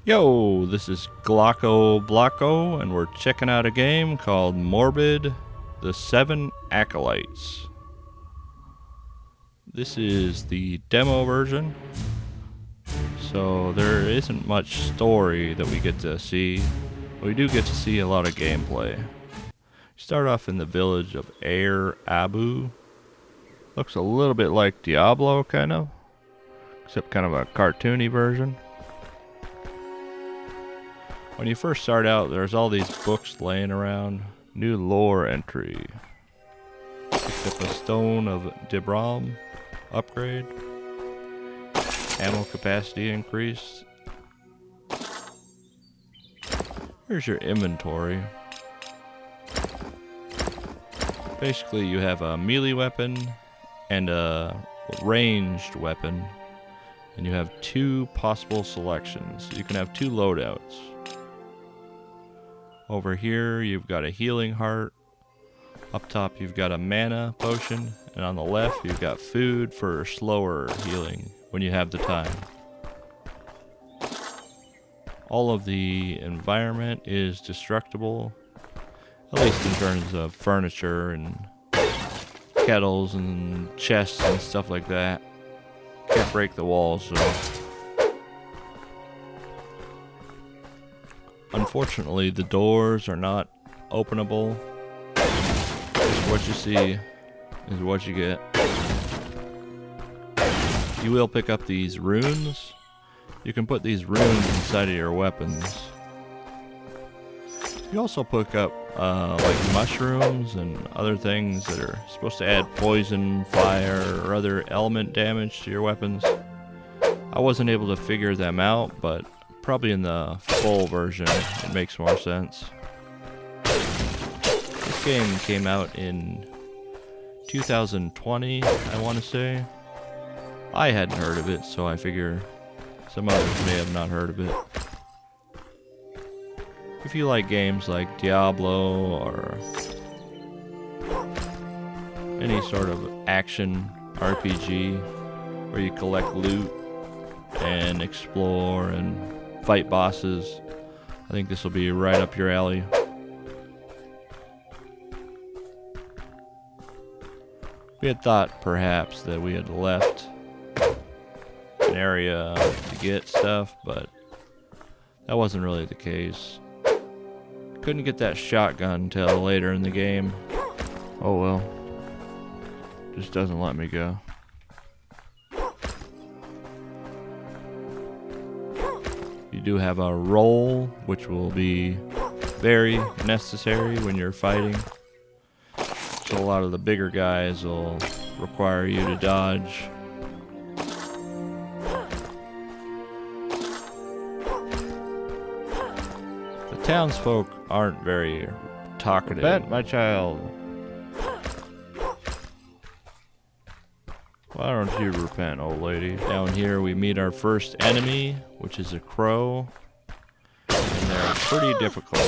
Yo, this is GlakoBlako, and we're checking out a game called Morbid The Seven Acolytes. This is the demo version, so there isn't much story that we get to see, but we do get to see a lot of gameplay. Start off in the village of Air Abu. Looks a little bit like Diablo, kind of, except kind of a cartoony version. When you first start out, there's all these books laying around. New lore entry. Picked up a stone of Dibram. Upgrade. Ammo capacity increased. Here's your inventory. Basically, you have a melee weapon and a ranged weapon. And you have two possible selections. You can have two loadouts. Over here, you've got a healing heart. Up top, you've got a mana potion. And on the left, you've got food for slower healing when you have the time. All of the environment is destructible, at least in terms of furniture and kettles and chests and stuff like that. Can't break the walls, though. Unfortunately, the doors are not openable. What you see is what you get. You will pick up these runes. You can put these runes inside of your weapons. You also pick up like mushrooms and other things that are supposed to add poison, fire, or other element damage to your weapons. I wasn't able to figure them out, but probably in the full version it makes more sense. This game came out in 2020, I want to say. I hadn't heard of it, so I figure some others may have not heard of it. If you like games like Diablo or any sort of action RPG where you collect loot and explore and fight bosses, I think this will be right up your alley. We had thought perhaps that we had left an area to get stuff, but that wasn't really the case. Couldn't get that shotgun until later in the game. Oh well. Just doesn't let me go. You do have a roll, which will be very necessary when you're fighting. So a lot of the bigger guys will require you to dodge. The townsfolk aren't very talkative. Bet, my child. Why don't you repent, old lady? Down here we meet our first enemy, which is a crow. And they're pretty difficult.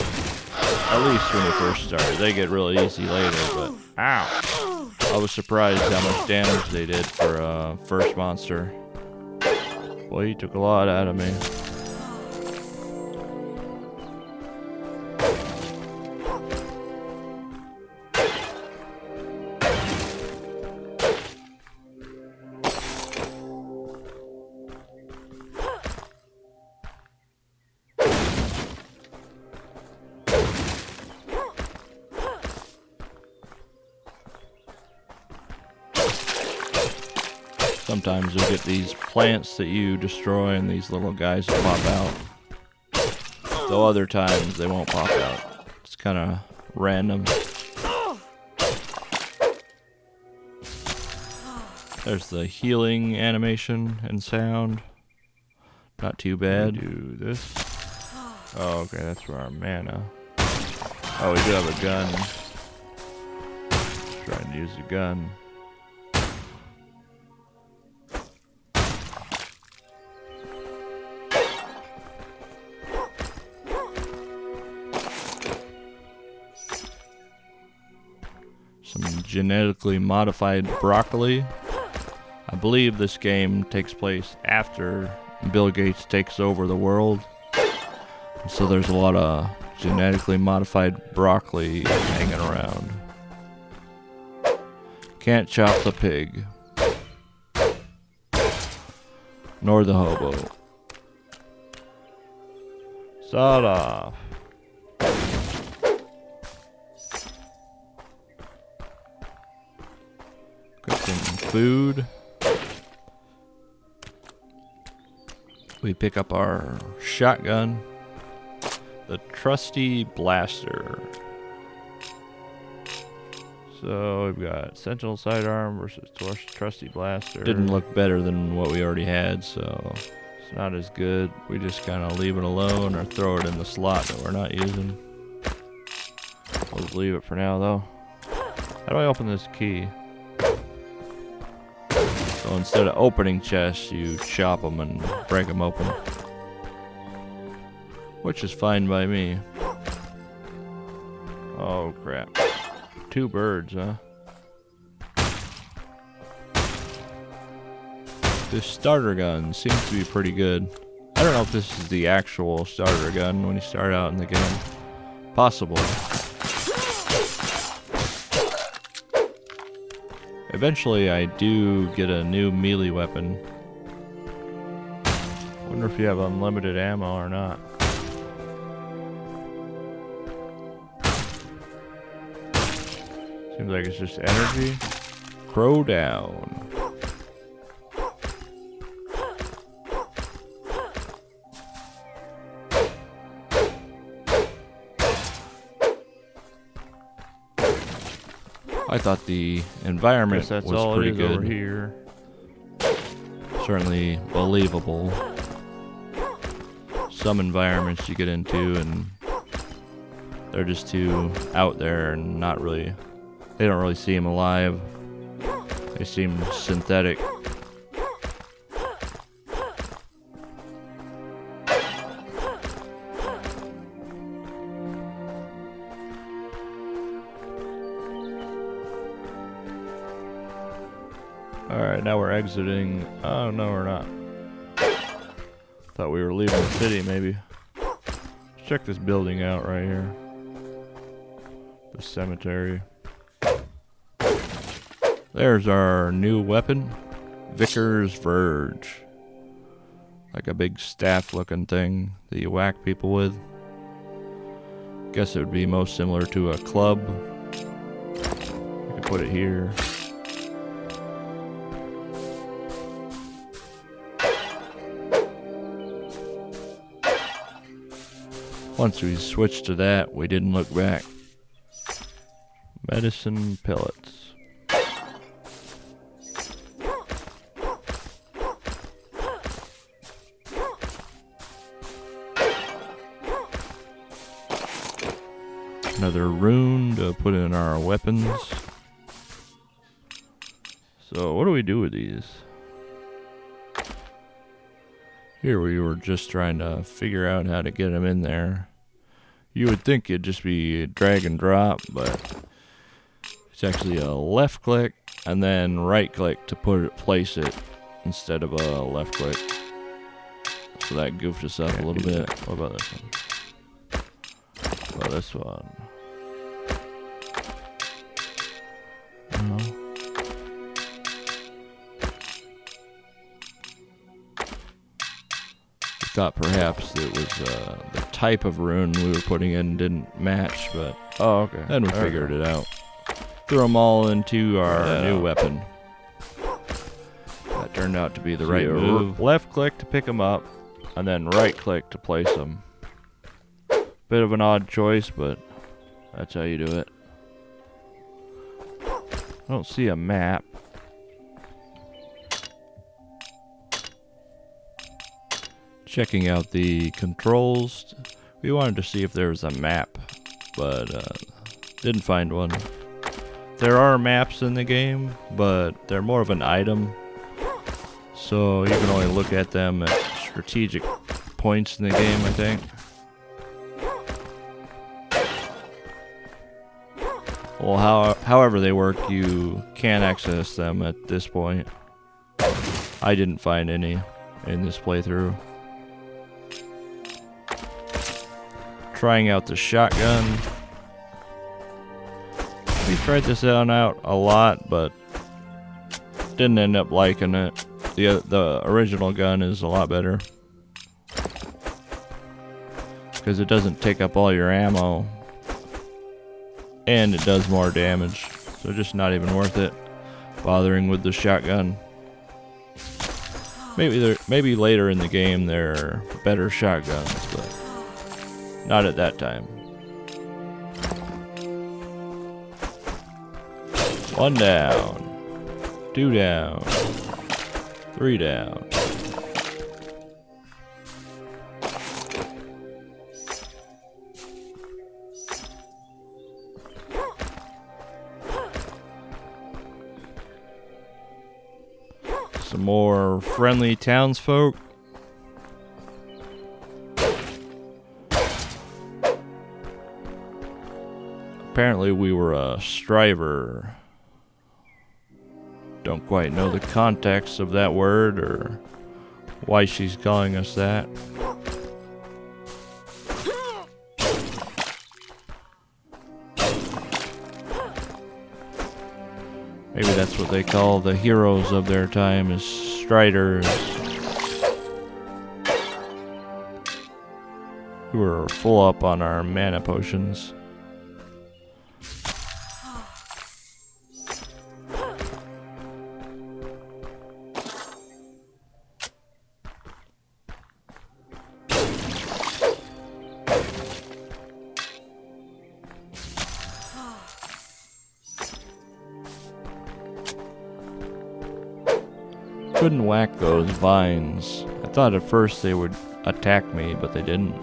At least when you first start. They get real easy later, but ow! I was surprised how much damage they did for a first monster. Boy, he took a lot out of me. Sometimes you'll get these plants that you destroy and these little guys will pop out. Though other times they won't pop out. It's kind of random. There's the healing animation and sound. Not too bad. Do this. Oh, okay, that's for our mana. Oh, we do have a gun. Trying to use a gun. Some genetically modified broccoli. I believe this game takes place after Bill Gates takes over the world. So there's a lot of genetically modified broccoli hanging around. Can't chop the pig. Nor the hobo. Sawed off. Cooking food. We pick up our shotgun. The trusty blaster. So we've got Sentinel sidearm versus trusty blaster. Didn't look better than what we already had, so it's not as good. We just kind of leave it alone or throw it in the slot that we're not using. We'll just leave it for now, though. How do I open this key? So instead of opening chests, you chop them and break them open. Which is fine by me. Oh, crap. 2 birds, huh? This starter gun seems to be pretty good. I don't know if this is the actual starter gun when you start out in the game. Possible. Eventually I do get a new melee weapon. Wonder if you have unlimited ammo or not. Seems like it's just energy. Crow down. I thought the environment was pretty good. Over here. Certainly believable. Some environments you get into and they're just too out there and not really. They don't really seem alive. They seem synthetic. Alright, now we're exiting. Oh, no, we're not. Thought we were leaving the city, maybe. Let's check this building out right here. The cemetery. There's our new weapon, Vicar's Verge. Like a big staff-looking thing that you whack people with. Guess it would be most similar to a club. You can put it here. Once we switched to that, we didn't look back. Medicine pellets. Another rune to put in our weapons. So what do we do with these? Here we were just trying to figure out how to get them in there. You would think it'd just be drag and drop, but it's actually a left click and then right click to place it instead of a left click. So that goofed us up a little bit. What about this one? What about this one? No. Thought perhaps it was the type of rune we were putting in didn't match, but oh, okay. Then we figured it out. Threw them all into our new weapon. That turned out to be the right move. Left click to pick them up, and then right click to place them. Bit of an odd choice, but that's how you do it. I don't see a map. Checking out the controls. We wanted to see if there was a map, but didn't find one. There are maps in the game, but they're more of an item. So you can only look at them at strategic points in the game, I think. Well, however they work, you can access them at this point. I didn't find any in this playthrough. trying out the shotgun. We tried this out a lot, but didn't end up liking it. The original gun is a lot better because it doesn't take up all your ammo and it does more damage, so just not even worth it bothering with the shotgun. Maybe later in the game there are better shotguns, but not at that time. 1 down, 2 down, 3 down. Some more friendly townsfolk. Apparently we were a striver. Don't quite know the context of that word or why she's calling us that. Maybe that's what they call the heroes of their time, is striders. We were full up on our mana potions. Couldn't whack those vines. I thought at first they would attack me, but they didn't.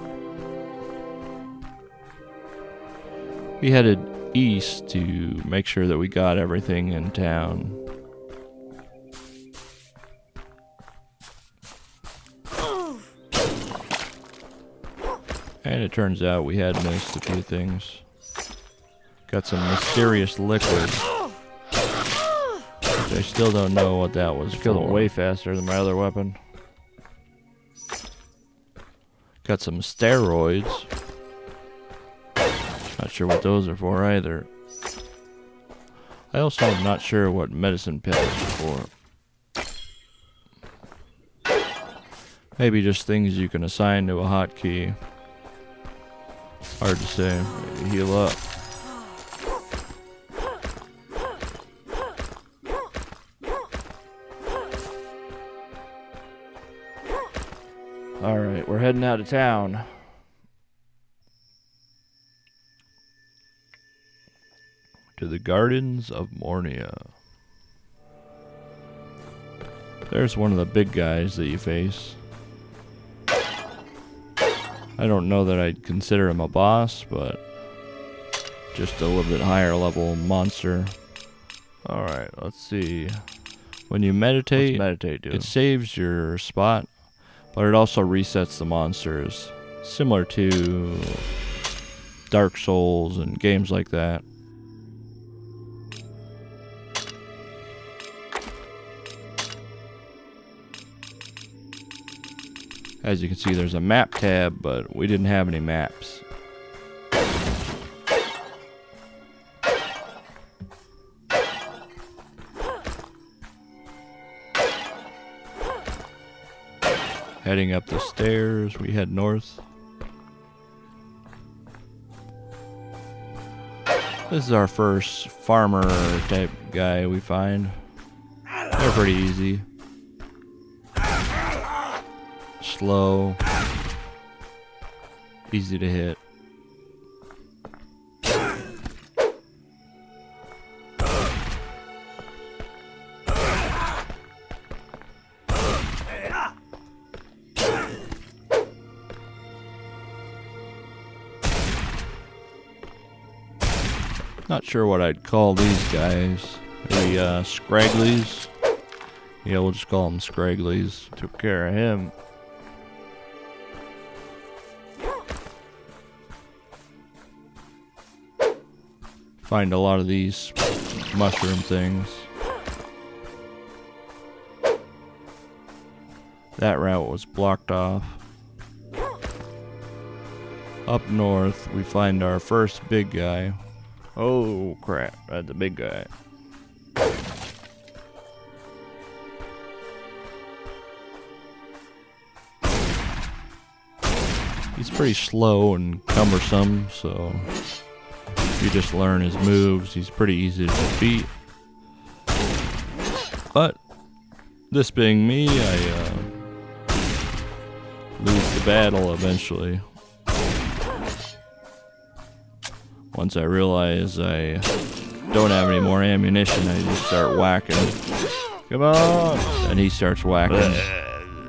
We headed east to make sure that we got everything in town. And it turns out we had missed a few things. Got some mysterious liquid. I still don't know what that was. Killed it way faster than my other weapon. Got some steroids. Not sure what those are for either. I also am not sure what medicine pills are for. Maybe just things you can assign to a hotkey. Hard to say. Maybe heal up. Alright, we're heading out of town. To the Gardens of Mornia. There's one of the big guys that you face. I don't know that I'd consider him a boss, but just a little bit higher level monster. Alright, let's see. When you meditate, it saves your spot, but it also resets the monsters, similar to Dark Souls and games like that. As you can see, there's a map tab, but we didn't have any maps. Heading up the stairs, we head north. This is our first farmer type guy we find. They're pretty easy. Slow. Easy to hit. Not sure what I'd call these guys. Maybe scragglies. Yeah, we'll just call them scragglies. Took care of him. Find a lot of these mushroom things. That route was blocked off. Up north, we find our first big guy. Oh crap, that's the big guy. He's pretty slow and cumbersome, so if you just learn his moves, he's pretty easy to defeat. But this being me, I lose the battle eventually. Once I realize I don't have any more ammunition, I just start whacking. Come on! And he starts whacking,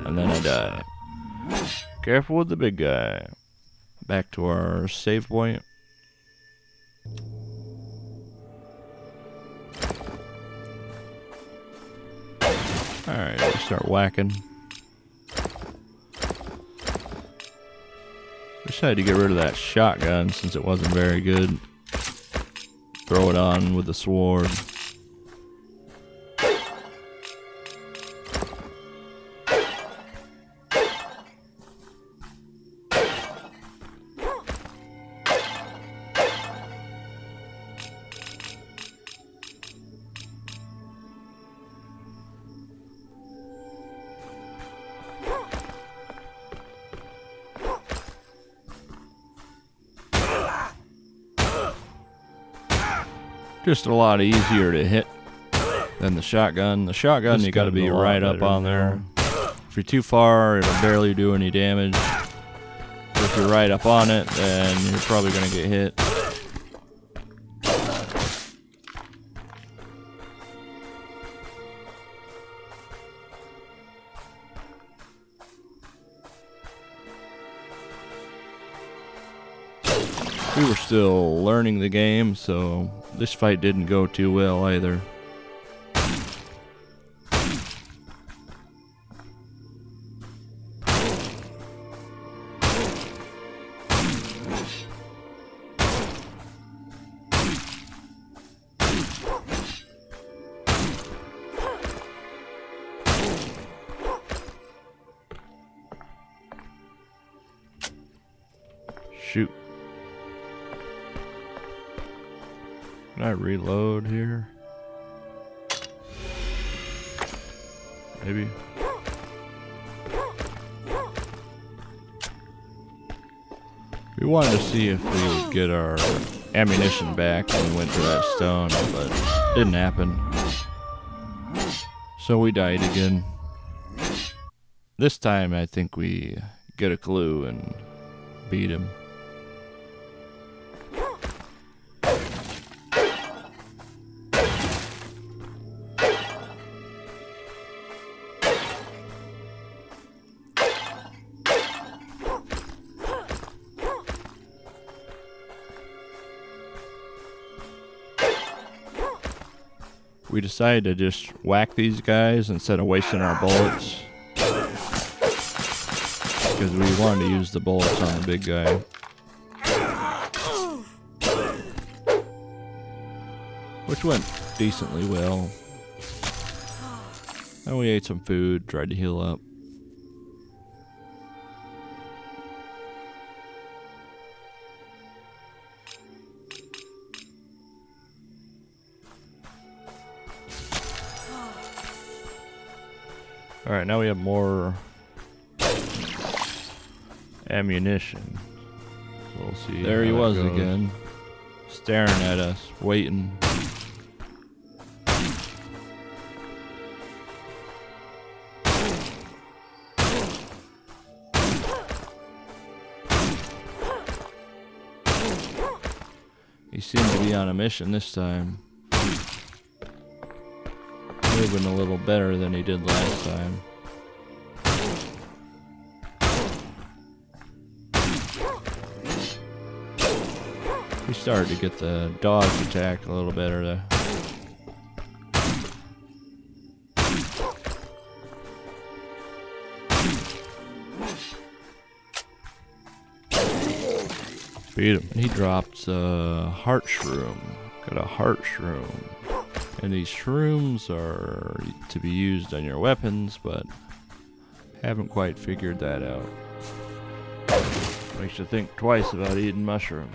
and then I die. Careful with the big guy. Back to our save point. Alright, we start whacking. Wish I had to get rid of that shotgun since it wasn't very good. Throw it on with the sword. Just a lot easier to hit than the shotgun. The shotgun, you gotta be right up on there. If you're too far, it'll barely do any damage. But if you're right up on it, then you're probably gonna get hit. We were still learning the game, so this fight didn't go too well either. Shoot. Can I reload here? Maybe. We wanted to see if we would get our ammunition back when we went to that stone, but it didn't happen. So we died again. This time I think we get a clue and beat him. We decided to just whack these guys instead of wasting our bullets, because we wanted to use the bullets on the big guy. Which went decently well. And we ate some food, tried to heal up. Alright, now we have more ammunition. So we'll see. There he was again, staring at us, waiting. He seemed to be on a mission this time. Moving a little better than he did last time. We started to get the dodge attack a little better there. Beat him. He dropped a heart shroom. Got a heart shroom. And these shrooms are to be used on your weapons, but haven't quite figured that out. Makes you think twice about eating mushrooms.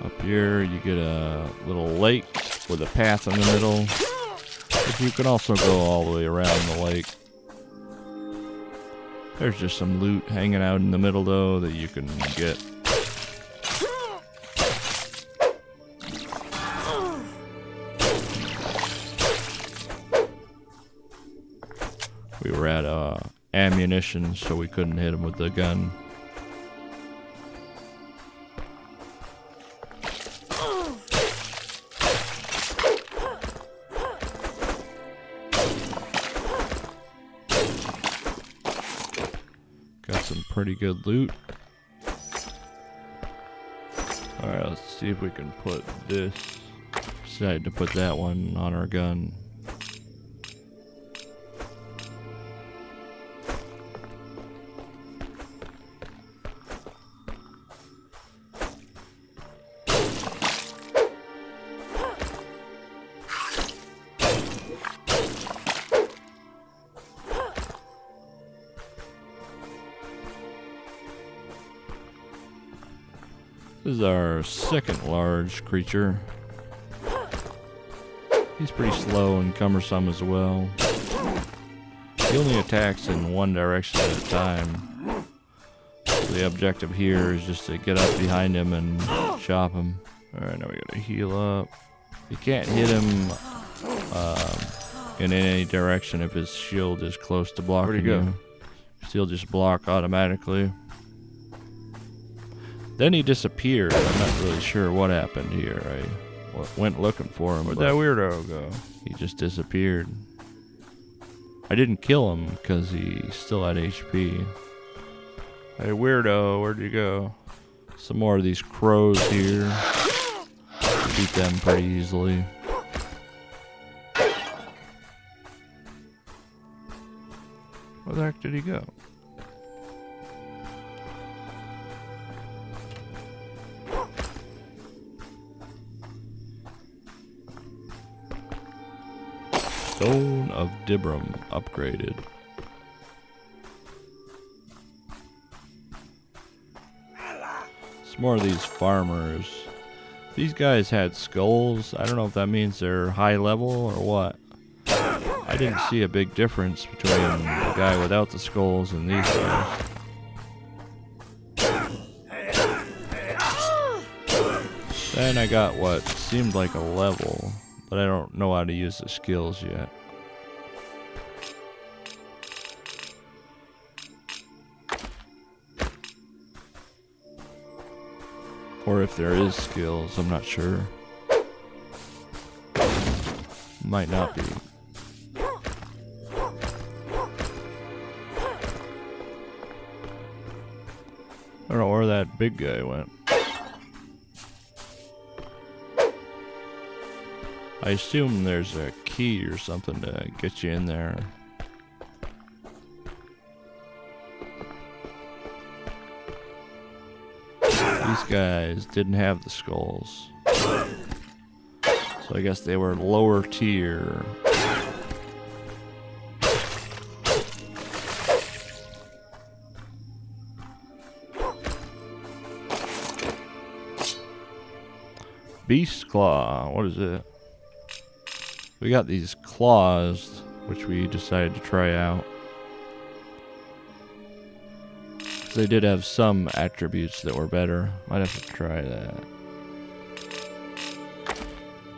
Up here you get a little lake with a path in the middle. But you can also go all the way around the lake. There's just some loot hanging out in the middle though that you can get. We were at ammunition, so we couldn't hit him with the gun. Got some pretty good loot. Alright, let's see if we can put this. Decided to put that one on our gun. This is our second large creature. He's pretty slow and cumbersome as well. He only attacks in one direction at a time. So the objective here is just to get up behind him and chop him. Alright, now we gotta heal up. You can't hit him in any direction if his shield is close to blocking you. He'll just block automatically. Then he disappeared. I'm not really sure what happened here. I went looking for him. Where'd that weirdo go? He just disappeared. I didn't kill him because he still had HP. Hey weirdo, where'd you go? Some more of these crows here. Beat them pretty easily. Where the heck did he go? Stone of Dibram upgraded. Some more of these farmers. These guys had skulls. I don't know if that means they're high level or what. I didn't see a big difference between the guy without the skulls and these guys. Then I got what seemed like a level, but I don't know how to use the skills yet. Or if there is skills, I'm not sure. Might not be. I don't know where that big guy went. I assume there's a key or something to get you in there. These guys didn't have the skulls. So I guess they were lower tier. Beast Claw, what is it? We got these claws, which we decided to try out. They did have some attributes that were better. Might have to try that.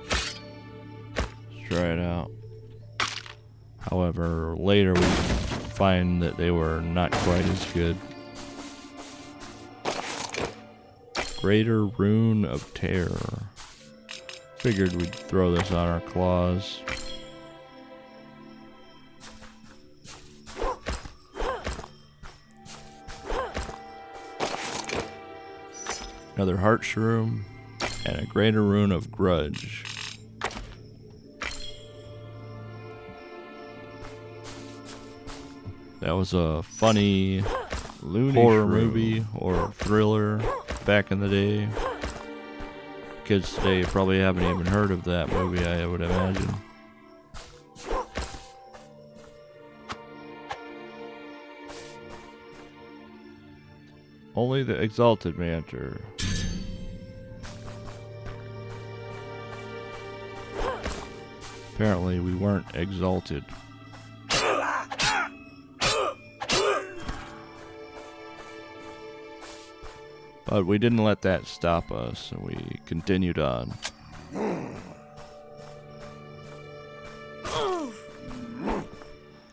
Let's try it out. However, later we find that they were not quite as good. Greater Rune of Terror. Figured we'd throw this on our claws. Another Heart Shroom, and a Greater Rune of Grudge. That was a funny horror movie or thriller back in the day. Kids today probably haven't even heard of that movie, I would imagine. Only the exalted may enter. Apparently we weren't exalted. But we didn't let that stop us, and we continued on.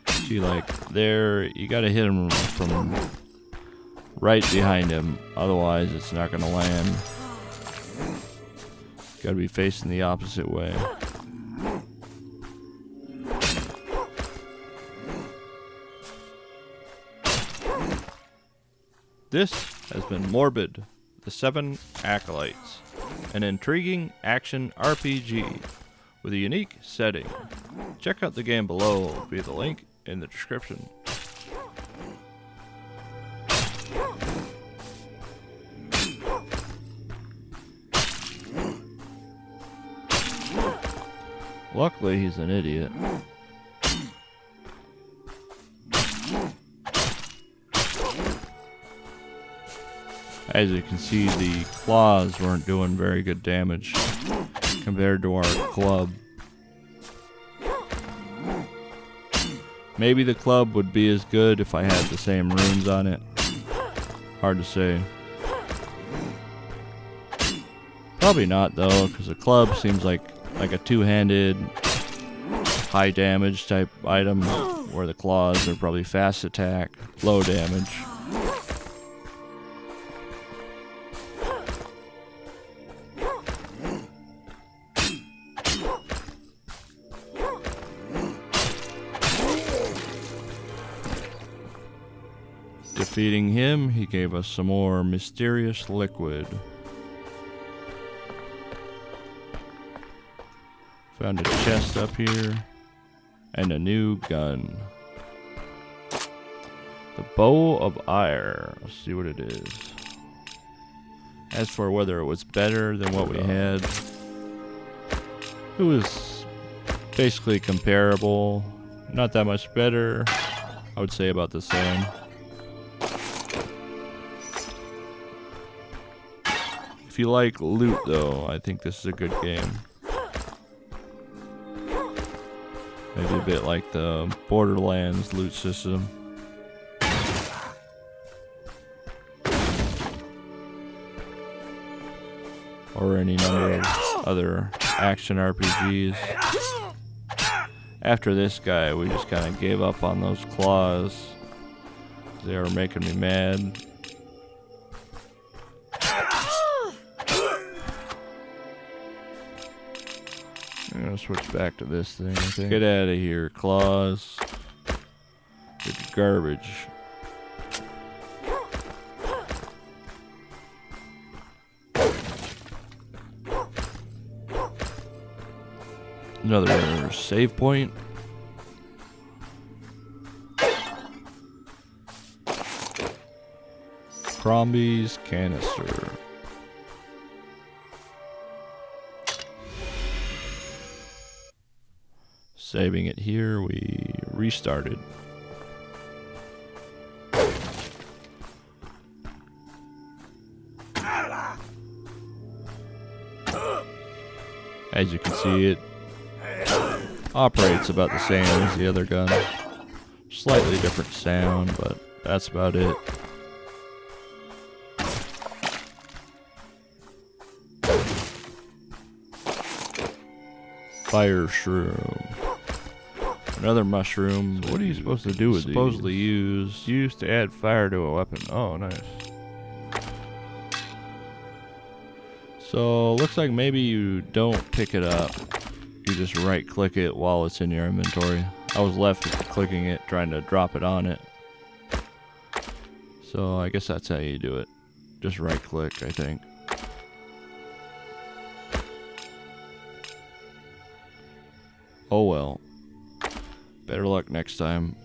See, like, there, you gotta hit him from right behind him, otherwise it's not gonna land. Gotta be facing the opposite way. This has been Morbid The Seven Acolytes, an intriguing action RPG with a unique setting. Check out the game below via the link in the description. Luckily, he's an idiot. As you can see, the claws weren't doing very good damage compared to our club. Maybe the club would be as good if I had the same runes on it. Hard to say. Probably not though, because the club seems like a two-handed, high damage type item, where the claws are probably fast attack, low damage. Defeating him, he gave us some more mysterious liquid. Found a chest up here, and a new gun. The Bow of Ire. Let's see what it is. As for whether it was better than what we had, it was basically comparable. Not that much better. I would say about the same. If you like loot though, I think this is a good game. Maybe a bit like the Borderlands loot system. Or any number of other action RPGs. After this guy, we just kind of gave up on those claws. They were making me mad. I'm gonna switch back to this thing, I think. Get out of here, claws. It's garbage. Another save point. Crombie's canister. Saving it here, we restarted. As you can see, it operates about the same as the other gun. Slightly different sound, but that's about it. Fire shroom. Another mushroom. So what are you supposed to do with these? Supposedly used to add fire to a weapon. Oh, nice. So looks like maybe you don't pick it up. You just right click it while it's in your inventory. I was left clicking it, trying to drop it on it. So I guess that's how you do it. Just right click, I think. Oh well. Better luck next time.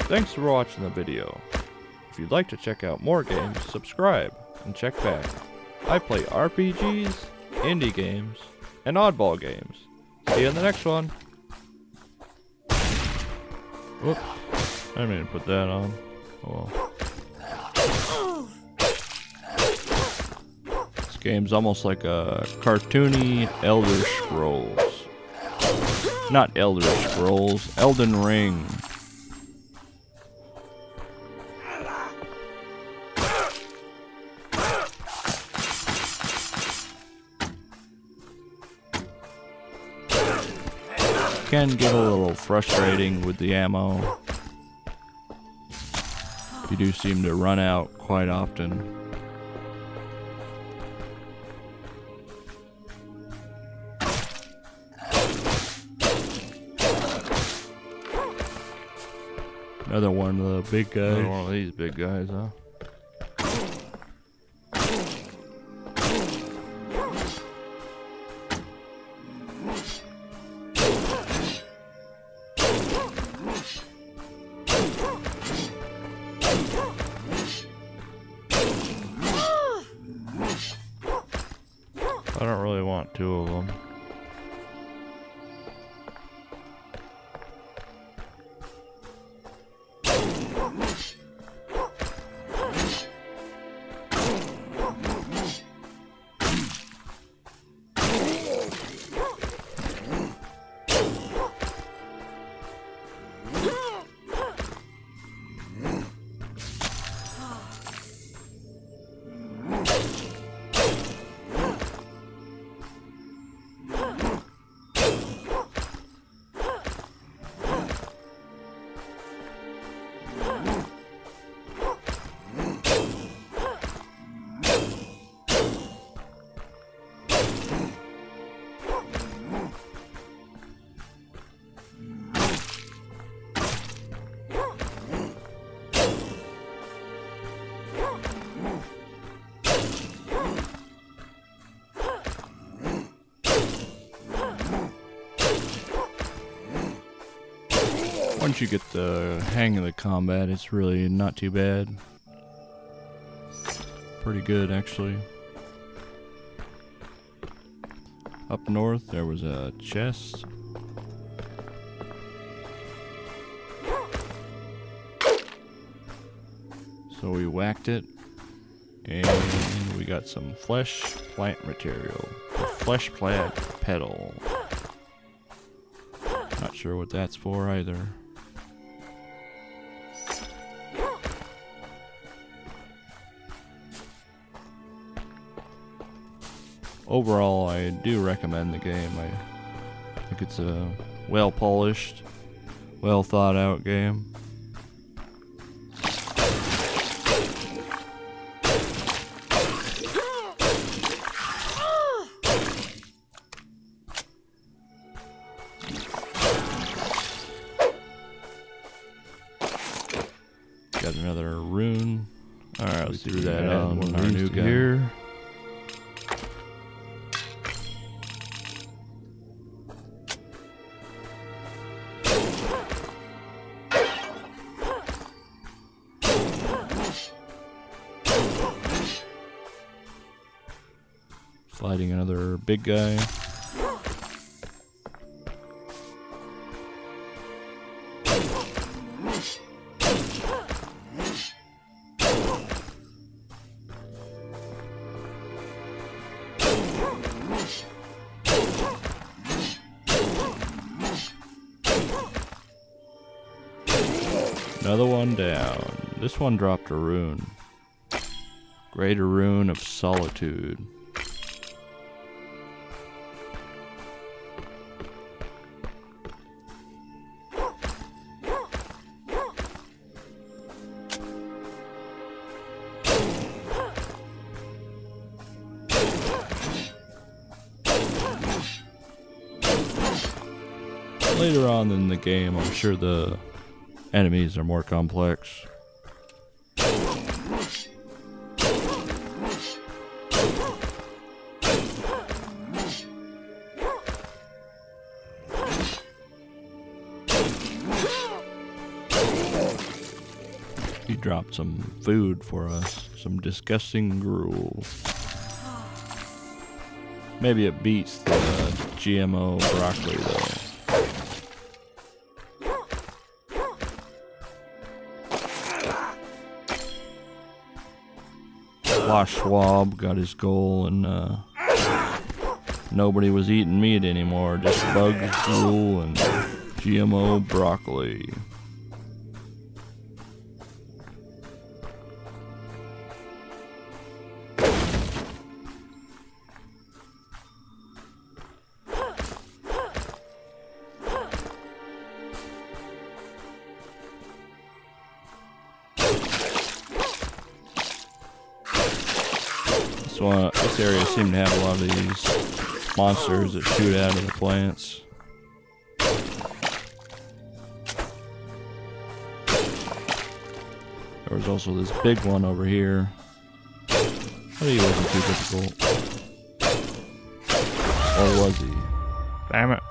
Thanks for watching the video. If you'd like to check out more games, subscribe and check back. I play RPGs, indie games, and oddball games. See you in the next one. Whoops. I didn't mean to put that on. Oh well. This game's almost like a cartoony Elder Scrolls. Not Elder Scrolls, Elden Ring. Can get a little frustrating with the ammo. You do seem to run out quite often. Another one of the big guys. Another one of these big guys, huh? I don't really want two of them. Once you get the hang of the combat, it's really not too bad. Pretty good, actually. Up north, there was a chest. So we whacked it, and we got some flesh plant material. A flesh plant petal. Not sure what that's for either. Overall, I do recommend the game. I think it's a well-polished, well-thought-out game. Got another rune. Alright, let's do that on our new guy here. Sliding another big guy. Another one down. This one dropped a rune. Greater Rune of Solitude. Later on in the game, I'm sure the enemies are more complex. He dropped some food for us, some disgusting gruel. Maybe it beats the GMO broccoli though. Wash Schwab got his goal, and nobody was eating meat anymore, just bugs, drool, and GMO broccoli. This area seemed to have a lot of these monsters that shoot out of the plants. There was also this big one over here, but he wasn't too difficult. Or was he? Damn it.